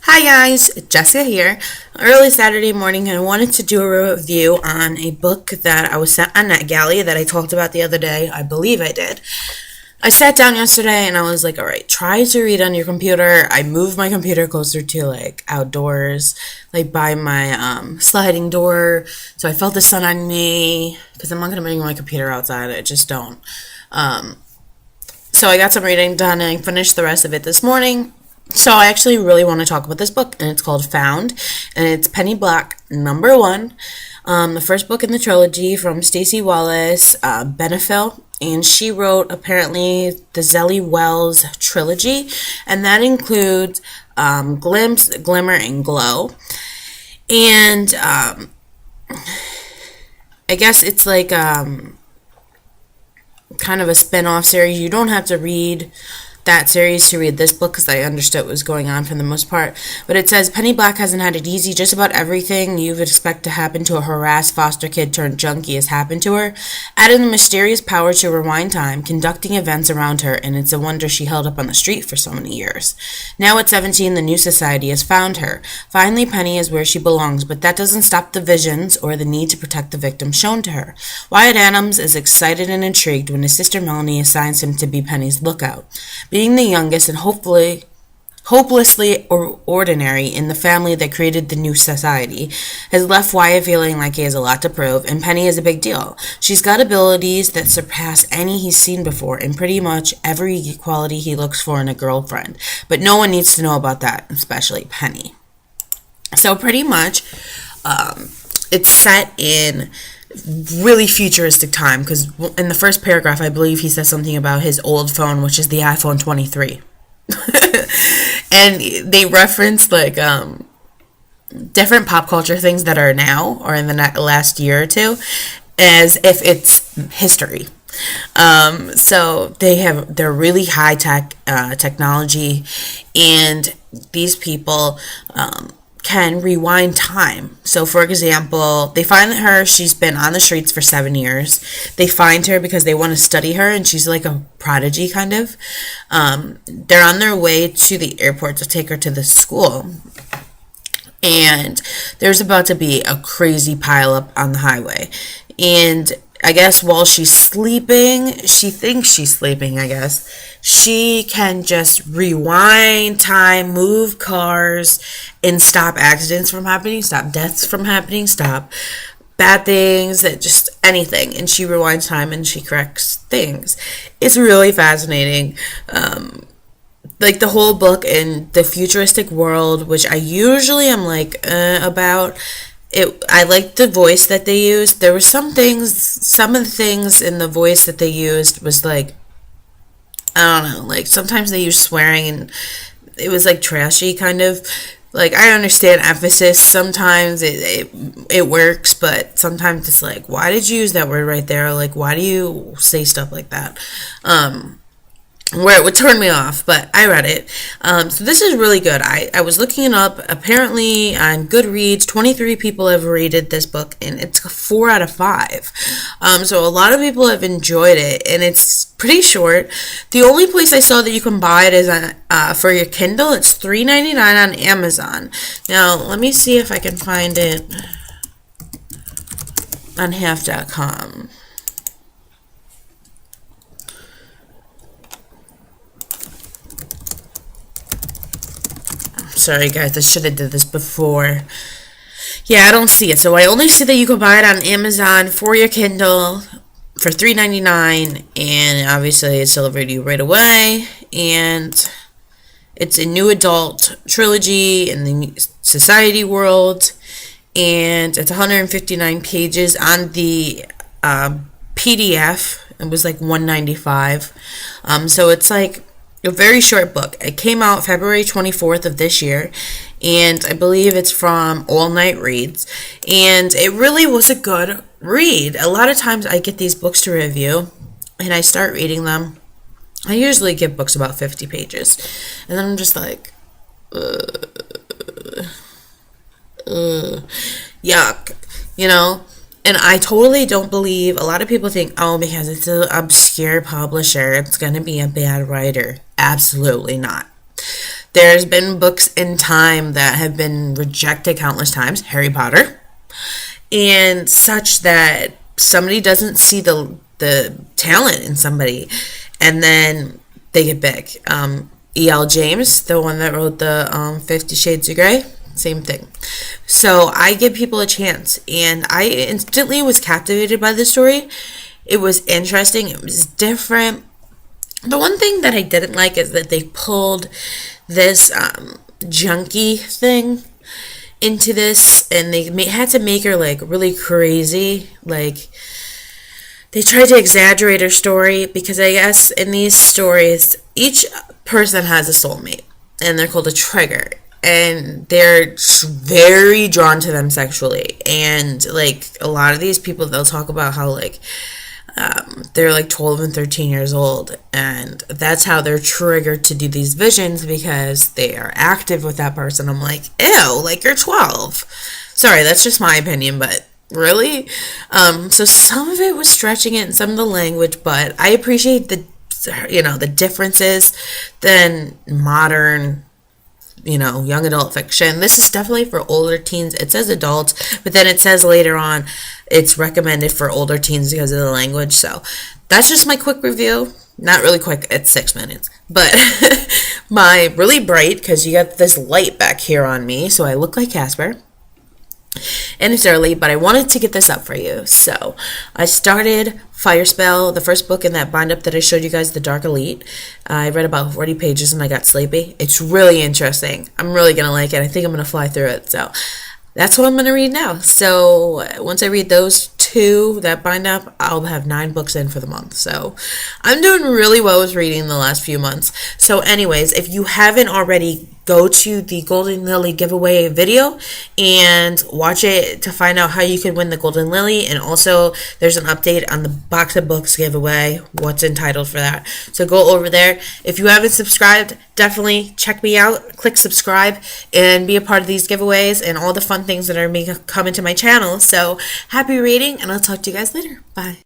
Hi guys, Jessica here. Early Saturday morning, I wanted to do a review on a book that I was sent on NetGalley that I talked about the other day. I believe I did. I sat down yesterday and I was like, alright, try to read on your computer. I moved my computer closer to outdoors, by my sliding door, so I felt the sun on me because I'm not going to bring my computer outside. I just don't. So I got some reading done and I finished the rest of it this morning. So I actually really want to talk about this book, and it's called Found, and it's Penny Black #1, the first book in the trilogy from Stacey Wallace, Benefiel, and she wrote apparently the Zelly Wells trilogy, and that includes Glimpse, Glimmer, and Glow. And I guess it's kind of a spin-off series. You don't have to read that series to read this book because I understood what was going on for the most part. But it says Penny Black hasn't had it easy. Just about everything you would expect to happen to a harassed foster kid turned junkie has happened to her. Adding the mysterious power to rewind time, conducting events around her, and it's a wonder she held up on the street for so many years. Now at 17, the new society has found her. Finally, Penny is where she belongs, but that doesn't stop the visions or the need to protect the victims shown to her. Wyatt Adams is excited and intrigued when his sister Melanie assigns him to be Penny's lookout. Being the youngest and hopelessly ordinary in the family that created the new society has left Wyatt feeling like he has a lot to prove, and Penny is a big deal. She's got abilities that surpass any he's seen before, and pretty much every quality he looks for in a girlfriend. But no one needs to know about that, especially Penny. So pretty much, it's set in really futuristic time, because in the first paragraph I believe he says something about his old phone, which is the iPhone 23. And they reference different pop culture things that are now or in the last year or two as if it's history. So they're really high tech technology, and these people can rewind time. So for example, they find her, she's been on the streets for 7 years. They find her because they want to study her, and she's like a prodigy kind of. They're on their way to the airport to take her to the school, and there's about to be a crazy pileup on the highway. And I guess while she's sleeping, she thinks she's sleeping, I guess, she can just rewind time, move cars, and stop accidents from happening, stop deaths from happening, stop bad things, just anything. And she rewinds time and she corrects things. It's really fascinating. The whole book and the futuristic world, which I usually am about. I liked the voice that they used. There were some of the things in the voice that they used was I don't know, sometimes they use swearing and it was trashy kind of. I understand emphasis. Sometimes it works, but sometimes it's why did you use that word right there? Why do you say stuff like that? Where it would turn me off, but I read it. So this is really good. I was looking it up. Apparently on Goodreads, 23 people have rated this book, and it's a 4 out of 5. So a lot of people have enjoyed it, and it's pretty short. The only place I saw that you can buy it is on for your Kindle. It's $3.99 on Amazon. Now let me see if I can find it on half.com. Sorry guys, I should have did this before. Yeah, I don't see it. So I only see that you can buy it on Amazon for your Kindle for $3.99, and obviously it's delivered to you right away. And it's a new adult trilogy in the society world, and it's 159 pages on the PDF. It was $195. So it's a very short book. It came out February 24th of this year, and I believe it's from All Night Reads, and it really was a good read. A lot of times I get these books to review, and I start reading them. I usually give books about 50 pages, and then I'm just yuck, And I totally don't believe, a lot of people think, oh, because it's an obscure publisher, it's going to be a bad writer. Absolutely not. There's been books in time that have been rejected countless times, Harry Potter, and such, that somebody doesn't see the talent in somebody, and then they get big. E.L. James, the one that wrote the 50 Shades of Grey, same thing. So I give people a chance, and I instantly was captivated by the story. It was interesting. It was different. The one thing that I didn't like is that they pulled this junkie thing into this, and they had to make her like really crazy. Like, they tried to exaggerate her story, because I guess in these stories each person has a soulmate, and they're called a trigger, and they're very drawn to them sexually. And like, a lot of these people, they'll talk about how like they're like 12 and 13 years old, and that's how they're triggered to do these visions, because they are active with that person. I'm like, ew, like, you're 12. Sorry, that's just my opinion, but really? So some of it was stretching it, and some of the language, but I appreciate the differences than modern, young adult fiction. This is definitely for older teens. It says adults, but then it says later on it's recommended for older teens because of the language. So that's just my quick review. Not really quick, it's 6 minutes. But my really bright, because you got this light back here on me, so I look like Casper. And it's early, but I wanted to get this up for you. So I started Fire Spell, the first book in that bind up that I showed you guys, The Dark Elite. I read about 40 pages and I got sleepy. It's really interesting. I'm really going to like it. I think I'm going to fly through it. So that's what I'm going to read now. So once I read those two that bind up, I'll have 9 books in for the month. So I'm doing really well with reading the last few months. So anyways, if you haven't already, go to the Golden Lily giveaway video and watch it to find out how you can win the Golden Lily. And also there's an update on the box of books giveaway, what's entitled for that. So go over there. If you haven't subscribed, definitely check me out, click subscribe, and be a part of these giveaways and all the fun things that are coming to my channel. So happy reading, and I'll talk to you guys later. Bye.